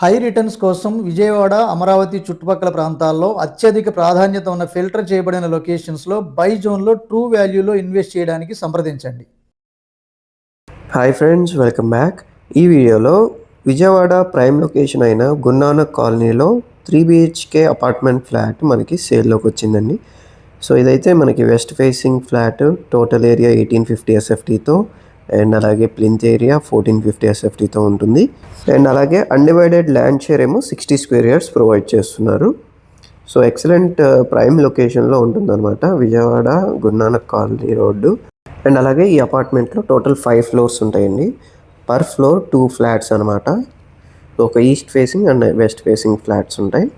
High returns కోసం విజయవాడ, అమరావతి చుట్టుపక్కల ప్రాంతాల్లో అత్యధిక ప్రాధాన్యత ఉన్న ఫిల్టర్ చేయబడిన లొకేషన్స్‌లో బై జోన్‌లో ట్రూ వాల్యూలో ఇన్వెస్ట్ చేయడానికి సంప్రదించండి. Hi friends, welcome back. ఈ వీడియోలో విజయవాడ ప్రైమ్ లొకేషన్ అయిన గురునానక్ కాలనీలో 3 BHK అపార్ట్మెంట్ ఫ్లాట్ మనకి సేల్లోకి వచ్చిందండి. సో ఇదైతే మనకి west facing flat, total area 1850 SFTతో అండ్ అలాగే ప్లింత్ ఏరియా 1450 SFTతో ఉంటుంది. అండ్ అలాగే అన్డివైడెడ్ ల్యాండ్ షేర్ ఏమో 60 స్క్వేర్ యార్డ్స్ ప్రొవైడ్ చేస్తున్నారు. సో ఎక్సలెంట్ ప్రైమ్ లొకేషన్లో ఉంటుందన్నమాట Vijayawada Guru Nanak colony road. And అలాగే ఈ అపార్ట్మెంట్లో టోటల్ 5 ఫ్లోర్స్ ఉంటాయండి. పర్ ఫ్లోర్ 2 ఫ్లాట్స్ అనమాట. ఒక east facing and west facing flats ఉంటాయి.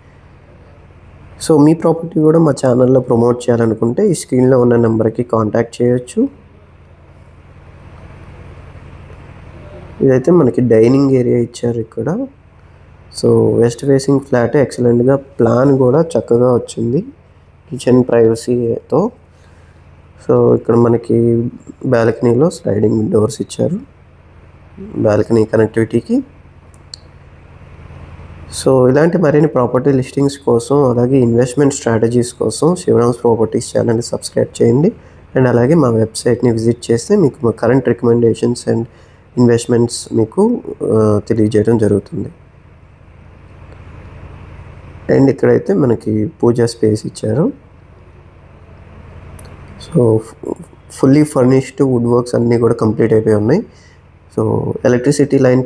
సో మీ ప్రాపర్టీ కూడా మా ఛానల్లో ప్రమోట్ చేయాలనుకుంటే ఈ స్క్రీన్లో ఉన్న నెంబర్కి కాంటాక్ట్ చేయొచ్చు. ఇదైతే మనకి డైనింగ్ ఏరియా ఇచ్చారు ఇక్కడ. సో వెస్ట్ ఫేసింగ్ ఫ్లాట్ ఎక్సలెంట్గా ప్లాన్ కూడా చక్కగా వచ్చింది కిచెన్ ప్రైవసీతో. సో ఇక్కడ మనకి బాల్కనీలో స్లైడింగ్ డోర్స్ ఇచ్చారు బాల్కనీ కనెక్టివిటీకి. సో ఇలాంటి మరిన్ని ప్రాపర్టీ లిస్టింగ్స్ కోసం అలాగే ఇన్వెస్ట్మెంట్ స్ట్రాటజీస్ కోసం శివరామ్స్ ప్రాపర్టీస్ ఛానల్ని సబ్స్క్రైబ్ చేయండి. అండ్ అలాగే మా వెబ్సైట్ని విజిట్ చేస్తే మీకు మా కరెంట్ రికమెండేషన్స్ అండ్ ఇన్వెస్ట్మెంట్స్ మీకు తెలియజేయడం జరుగుతుంది. అండ్ ఇక్కడైతే మనకి పూజా స్పేస్ ఇచ్చారు. So fully furnished wood works అన్నీ కూడా కంప్లీట్ అయిపోయి ఉన్నాయి. సో ఎలక్ట్రిసిటీ లైన్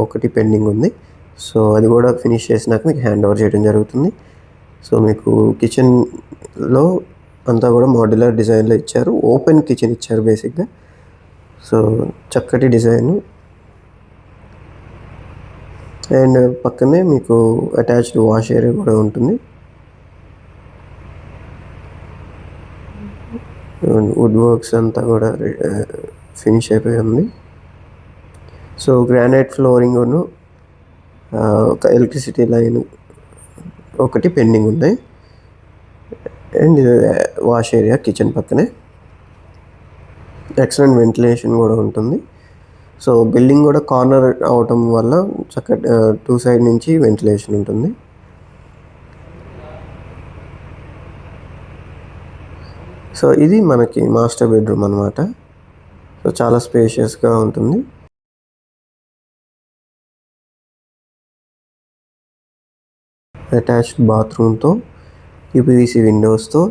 ఒకటి పెండింగ్ ఉంది. సో అది కూడా ఫినిష్ చేసినాక మీకు హ్యాండ్ ఓవర్ చేయడం జరుగుతుంది. సో మీకు కిచెన్లో అంతా కూడా మాడ్యులర్ డిజైన్లో ఇచ్చారు. ఓపెన్ కిచెన్ ఇచ్చారు బేసిక్గా. సో చక్కటి డిజైన్. అండ్ పక్కనే మీకు అటాచ్డ్ వాష్ ఏరియా కూడా ఉంటుంది. వుడ్ వర్క్స్ అంతా కూడా ఫినిష్ అయిపోయి ఉంది. సో గ్రానైట్ ఫ్లోరింగ్ను ఒక ఎలక్ట్రిసిటీ లైన్ ఒకటి పెండింగ్ ఉన్నాయి. అండ్ వాష్ ఏరియా కిచెన్ పక్కనే ఎక్సలెంట్ వెంటిలేషన్ కూడా ఉంటుంది. సో బిల్డింగ్ కూడా కార్నర్ అవటం వల్ల చక్కటి 2 సైడ్ నుంచి వెంటిలేషన్ ఉంటుంది. సో ఇది మనకి మాస్టర్ బెడ్రూమ్ అనమాట. సో చాలా స్పేషియస్గా ఉంటుంది. అటాచ్డ్ బాత్రూమ్తో, యూపీవీసీ విండోస్తో,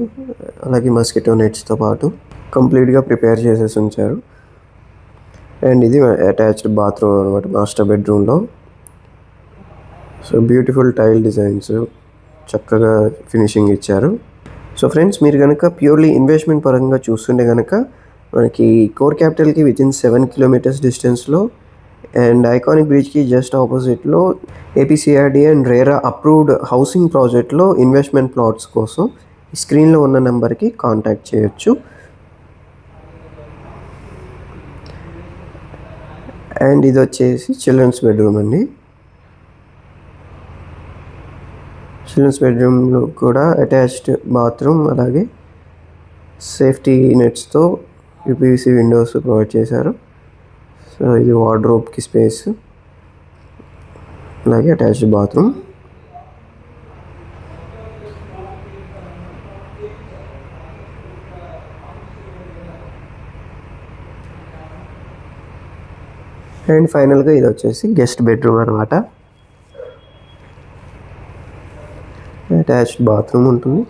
అలాగే మస్కిటో నెట్స్తో పాటు కంప్లీట్గా ప్రిపేర్ చేసేసి ఉంచారు. అండ్ ఇది అటాచ్డ్ బాత్రూమ్ అనమాట మాస్టర్ బెడ్రూమ్లో. సో బ్యూటిఫుల్ టైల్ డిజైన్స్, చక్కగా ఫినిషింగ్ ఇచ్చారు. సో ఫ్రెండ్స్, మీరు కనుక ప్యూర్లీ ఇన్వెస్ట్మెంట్ పరంగా చూస్తుంటే కనుక మనకి కోర్ క్యాపిటల్కి వితిన్ 7 కిలోమీటర్స్ డిస్టెన్స్లో అండ్ ఐకానిక్ బ్రిడ్జ్కి జస్ట్ ఆపోజిట్లో ఏపీసీఆర్డీ అండ్ రేరా అప్రూవ్డ్ హౌసింగ్ ప్రాజెక్ట్లో ఇన్వెస్ట్మెంట్ ప్లాట్స్ కోసం స్క్రీన్లో ఉన్న నెంబర్కి కాంటాక్ట్ చేయొచ్చు. అండ్ ఇది వచ్చేసి చిల్డ్రన్స్ బెడ్రూమ్ అండి. చిల్డ్రన్స్ బెడ్రూమ్లో కూడా అటాచ్డ్ బాత్రూమ్ అలాగే సేఫ్టీ నెట్స్తో యూపీవీసీ విండోస్ ప్రొవైడ్ చేశారు. సో ఇది వార్డ్రోబ్కి స్పేస్, అలాగే అటాచ్డ్ బాత్రూమ్. అండ్ ఫైనల్గా ఇది వచ్చేసి గెస్ట్ బెడ్రూమ్ అనమాట. అటాచ్డ్ బాత్రూమ్ ఉంటుంది.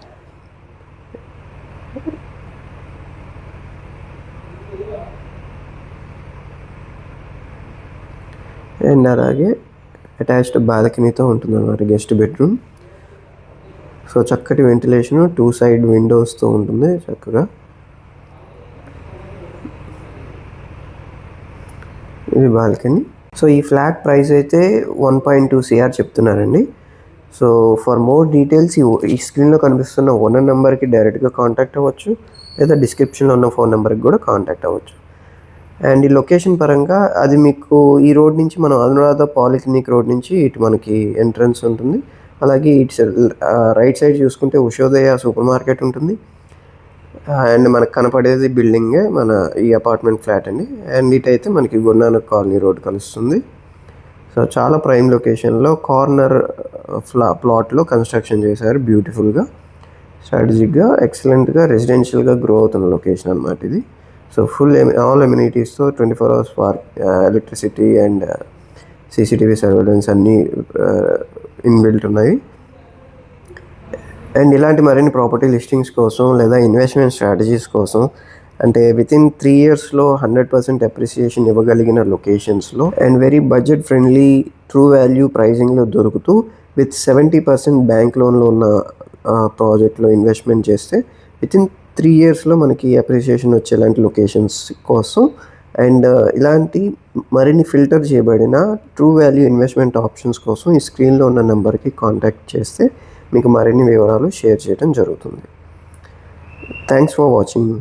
అండ్ అలాగే అటాచ్డ్ బాల్కనీతో ఉంటుంది అన్నమాట గెస్ట్ బెడ్రూమ్. సో చక్కటి వెంటిలేషన్, 2 సైడ్ విండోస్తో ఉంటుంది చక్కగా. ఇది బాల్కనీ. సో ఈ ఫ్లాట్ ప్రైస్ అయితే 1.2 CR చెప్తున్నారండి. సో ఫర్ మోర్ డీటెయిల్స్ ఈ స్క్రీన్లో కనిపిస్తున్న ఓనర్ నెంబర్కి డైరెక్ట్గా కాంటాక్ట్ అవ్వచ్చు, లేదా డిస్క్రిప్షన్లో ఉన్న ఫోన్ నెంబర్కి కూడా కాంటాక్ట్ అవ్వచ్చు. అండ్ ఈ లొకేషన్ పరంగా అది మీకు ఈ రోడ్ నుంచి మనం అనురాధ పాలిక్లినిక్ రోడ్ నుంచి ఇటు మనకి ఎంట్రన్స్ ఉంటుంది. అలాగే ఇటు రైట్ సైడ్ చూసుకుంటే ఉషోదయ సూపర్ మార్కెట్ ఉంటుంది. అండ్ మనకు కనపడేది బిల్డింగే మన ఈ అపార్ట్మెంట్ ఫ్లాట్ అండి. అండ్ ఇటైతే మనకి గురునానక్ కాలనీ రోడ్ కలుస్తుంది. సో చాలా ప్రైమ్ లొకేషన్లో కార్నర్ ప్లాట్లో కన్స్ట్రక్షన్ చేశారు బ్యూటిఫుల్గా, స్ట్రాటజిక్గా, ఎక్సలెంట్గా, రెసిడెన్షియల్గా గ్రో అవుతున్న లొకేషన్ అనమాట ఇది. సో ఫుల్ ఆల్ ఎమ్యూనిటీస్తో 24 hours electricity and CCTV surveillance అన్నీ ఇన్బిల్ట్ ఉన్నాయి. అండ్ ఇలాంటి మరిన్ని ప్రాపర్టీ లిస్టింగ్స్ కోసం లేదా ఇన్వెస్ట్మెంట్ స్ట్రాటజీస్ కోసం, అంటే వితిన్ 3 yearsలో 100% అప్రిసియేషన్ ఇవ్వగలిగిన లొకేషన్స్లో and very budget friendly true value ప్రైజింగ్లో దొరుకుతూ విత్ 70% బ్యాంక్ లోన్లో ఉన్న ప్రాజెక్ట్లో ఇన్వెస్ట్మెంట్ చేస్తే వితిన్ 3 yearsలో మనకి అప్రిసియేషన్ వచ్చేలాంటి లొకేషన్స్ కోసం అండ్ ఇలాంటి మరిన్ని ఫిల్టర్ చేయబడిన ట్రూ వాల్యూ ఇన్వెస్ట్మెంట్ ఆప్షన్స్ కోసం ఈ స్క్రీన్లో ఉన్న నెంబర్కి కాంటాక్ట్ చేస్తే మీకు మరిన్ని వివరాలు షేర్ చేయడం జరుగుతుంది. Thanks for watching.